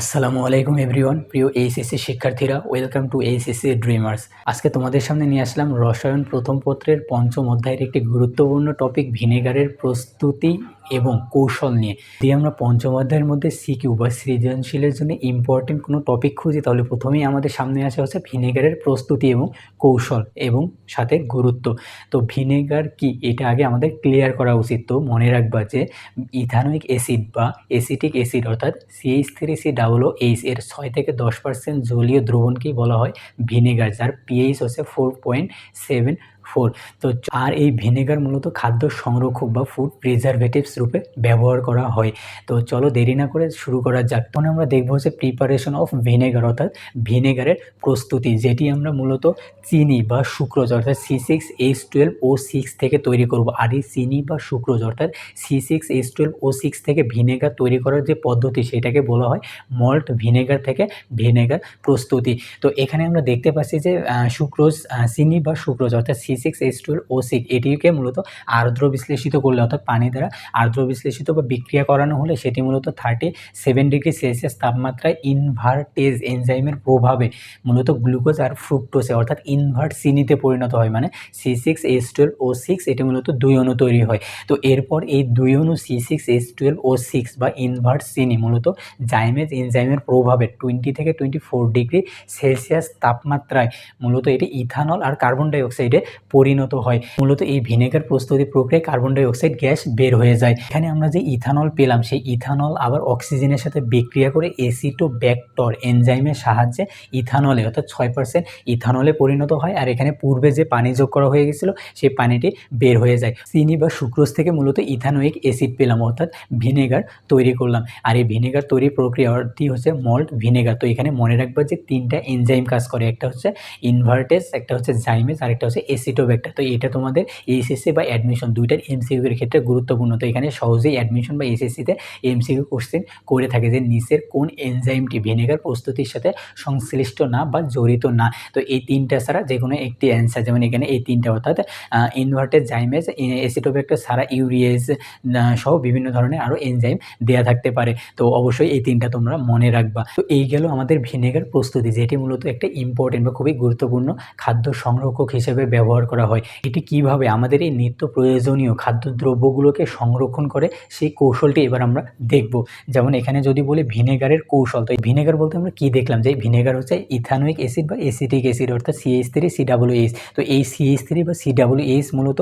আসসালামু আলাইকুম এভরিওয়ান, প্রিয় এইচএসসি শিক্ষার্থীরা, ওয়েলকাম টু এইচএসসি ড্রিমার্স। আজকে তোমাদের সামনে নিয়ে আসলাম রসায়ন প্রথম পত্রের পঞ্চম অধ্যায়ের একটি গুরুত্বপূর্ণ টপিক ভিনেগারের প্রস্তুতি এবং কৌশল নিয়ে। যদি আমরা পঞ্চম অধ্যায়ের মধ্যে সিকিউ বা সৃজনশীলের জন্য ইম্পর্টেন্ট কোনো টপিক খুঁজি, তাহলে প্রথমেই আমাদের সামনে আসা হচ্ছে ভিনেগারের প্রস্তুতি এবং কৌশল এবং সাথে গুরুত্ব। তো ভিনেগার কি, এটা আগে আমাদের ক্লিয়ার করা উচিত। তো মনে রাখবা যে ইথানোয়িক অ্যাসিড বা অ্যাসিটিক অ্যাসিড অর্থাৎ CH3COOH এর 6 থেকে 10% জলীয় দ্রবণকেই বলা হয় ভিনেগার, যার পিএইচ হচ্ছে 4.74। তো আর এই ভিনেগার মূলত খাদ্য সংরক্ষক বা ফুড প্রিজারভেটিভস রূপে ব্যবহার করা হয়। তো চলো দেরি না করে শুরু করা যাক। তখন আমরা দেখবো হচ্ছে প্রিপারেশন অফ ভিনেগার অর্থাৎ ভিনেগারের প্রস্তুতি, যেটি আমরা মূলত চিনি বা সুক্রোজ অর্থাৎ C6H12O6 থেকে তৈরি করব। আর এই চিনি বা সুক্রোজ অর্থাৎ C6H12O6 থেকে ভিনেগার তৈরি করার যে পদ্ধতি, সেটাকে বলা হয় মল্ট ভিনেগার থেকে ভিনেগার প্রস্তুতি। তো এখানে আমরা দেখতে পাচ্ছি যে সুক্রোজ, চিনি বা সুক্রোজ অর্থাৎ C6H12O6 এটিকে মূলত আর্দ্র বিশ্লেষিত করলে অর্থাৎ পানি দ্বারা আর্দ্র বিশ্লেষিত বা বিক্রিয়া করানো হলে সেটি মূলত 37°C তাপমাত্রায় ইনভার্টেজ এনজাইমের প্রভাবে মূলত গ্লুকোজ আর ফ্রুক্টোজে অর্থাৎ ইনভার্ট চিনিতে পরিণত হয়। মানে C6H12O6 এটি মূলত 2 অণু তৈরি হয়। তো এরপর এই 2 অণু C6H12O6 বা ইনভার্ট চিনি মূলত জাইমেজ এনজাইমের প্রভাবে 20 থেকে 24°C তাপমাত্রায় মূলত এটি ইথানল আর কার্বন ডাইঅক্সাইডে পরিণত হয়। মূলত এই ভিনেগার প্রস্তুতি প্রক্রিয়ায় কার্বন ডাইঅক্সাইড গ্যাস বের হয়ে যায়। এখানে আমরা যে ইথানল পেলাম, সেই ইথানল আবার অক্সিজেনের সাথে বিক্রিয়া করে এসিটোব্যাক্টর এনজাইমের সাহায্যে ইথানলে অর্থাৎ 6% ইথানলে পরিণত হয়। আর এখানে পূর্বে যে পানি যোগ করা হয়ে গেছিলো, সেই পানিটি বের হয়ে যায়। চিনি বা সুক্রোজ থেকে মূলত ইথানোয়িক অ্যাসিড পেলাম অর্থাৎ ভিনেগার তৈরি করলাম। আর এই ভিনেগার তৈরির প্রক্রিয়াটি হচ্ছে মল্ট ভিনেগার। তো এখানে মনে রাখবা যে 3টা এনজাইম কাজ করে, একটা হচ্ছে ইনভার্টেজ, একটা হচ্ছে জাইমেজ, আর একটা হচ্ছে এসিটোব্যাক্টর। তো এটা তোমাদের এইচএসসি বা অ্যাডমিশন দুইটার এমসিকিউর ক্ষেত্রে গুরুত্বপূর্ণ। তো এখানে সহজেই অ্যাডমিশন বা এইচএসসিতে এমসিকিউ কোশ্চেন করে থাকে যে নিচের কোন এনজাইমটি ভিনেগার প্রস্তুতির সাথে সংশ্লিষ্ট না বা জড়িত না। তো এই 3টা ছাড়া যে কোনো একটি অ্যান্সার, যেমন এখানে এই 3টা অর্থাৎ ইনভার্টেজ, জাইমেজ, এসিটোব্যাক্টর ছাড়া ইউরিয়েজ সহ বিভিন্ন ধরনের আরও এনজাইম দেয়া থাকতে পারে। তো অবশ্যই এই 3টা তোমরা মনে রাখবা। তো এই গেল আমাদের ভিনেগার প্রস্তুতি, যেটি মূলত একটা ইম্পর্টেন্ট বা খুবই গুরুত্বপূর্ণ খাদ্য সংরক্ষক হিসেবে ব্যবহার করা হয়। এটি কিভাবে আমাদের এই নিত্য প্রয়োজনীয় খাদ্যদ্রব্যগুলোকে সংরক্ষণ করে, সেই কৌশলটি এবার আমরা দেখব। যেমন এখানে যদি বলি ভিনেগারের কৌশল, তো এই ভিনেগার বলতে আমরা কি দেখলাম যে ভিনেগার হচ্ছে ইথানোয়িক অ্যাসিড বা অ্যাসিটিক অ্যাসিড অর্থাৎ CH3COOH। তো এই CH3 বা COOH মূলত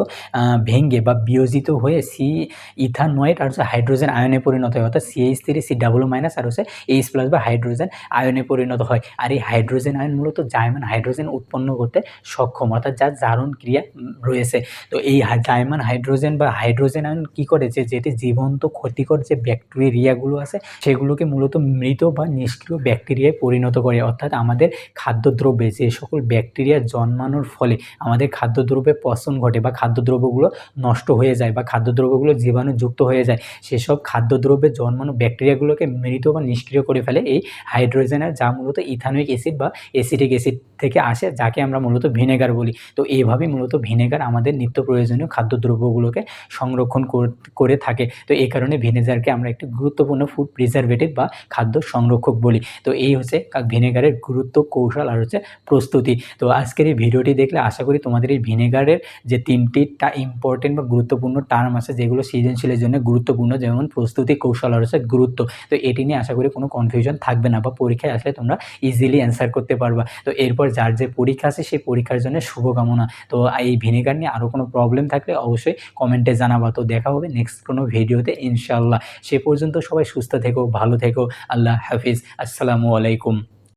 ভেঙে বা বিয়োজিত হয়ে ইথানয়েড আর হচ্ছে হাইড্রোজেন আয়নে পরিণত হয় অর্থাৎ CH3C+- আর হচ্ছে H+ বা হাইড্রোজেন আয়নে পরিণত হয়। আর এই হাইড্রোজেন আয়ন মূলত জাইমান হাইড্রোজেন উৎপন্ন করতে সক্ষম অর্থাৎ যার জারণ ক্রিয়া রয়েছে। তো এই জাইমান হাইড্রোজেন বা হাইড্রোজেন আয়ন কী করে, যেটি জীবন্ত ক্ষতিকর যে ব্যাকটেরিয়াগুলো আছে সেগুলোকে মূলত মৃত বা নিষ্ক্রিয় ব্যাকটেরিয়ায় পরিণত করে। অর্থাৎ আমাদের খাদ্যদ্রব্যে যে সকল ব্যাকটেরিয়া জন্মানোর ফলে আমাদের খাদ্যদ্রব্যে পচন ঘটে বা খাদ্যদ্রব্যগুলো নষ্ট হয়ে যায় বা খাদ্যদ্রব্যগুলো জীবাণুযুক্ত হয়ে যায়, সেসব খাদ্যদ্রব্যে জন্মানো ব্যাকটেরিয়াগুলোকে মৃত বা নিষ্ক্রিয় করে ফেলে এই হাইড্রোজেনের, যা মূলত ইথানোয়িক অ্যাসিড বা অ্যাসিটিক অ্যাসিড থেকে আসে, যাকে আমরা মূলত ভিনেগার বলি। তো এইভাবেই মূলত ভিনেগার আমাদের নিত্য প্রয়োজনীয় খাদ্যদ্রব্যগুলোকে সংরক্ষণ করে থাকে। তো এই কারণে ভিনেগারকে আমরা একটি গুরুত্বপূর্ণ ফুড প্রিজারভেটিভ বা খাদ্য সংরক্ষক বলি। তো এই হচ্ছে ভিনেগারের গুরুত্ব, কৌশল আর হচ্ছে প্রস্তুতি। তো আজকের এই ভিডিওটি দেখলে আশা করি তোমাদের এই ভিনেগারের যে 3টা ইম্পর্টেন্ট বা গুরুত্বপূর্ণ টার্ম আছে, যেগুলো সৃজনশীলের জন্য গুরুত্বপূর্ণ, যেমন প্রস্তুতি, কৌশল আর হচ্ছে গুরুত্ব, তো এটি নিয়ে আশা করি কোনো কনফিউশন থাকবে না বা পরীক্ষায় আসলে তোমরা ইজিলি অ্যান্সার করতে পারবা। তো এরপর যার যে পরীক্ষা আছে সেই পরীক্ষার জন্য শুভকামনা। তো এই ভিনেগার নিয়ে আরও কোনো প্রবলেম থাকলে অবশ্যই কমেন্টে জানাবা। তো দেখা হবে নেক্সট কোনো ভিডিওতে ইনশাআল্লাহ। সে পর্যন্ত সবাই সুস্থ থেকো, ভালো থেকো। আল্লাহ হাফিজ। আসসালামু আলাইকুম।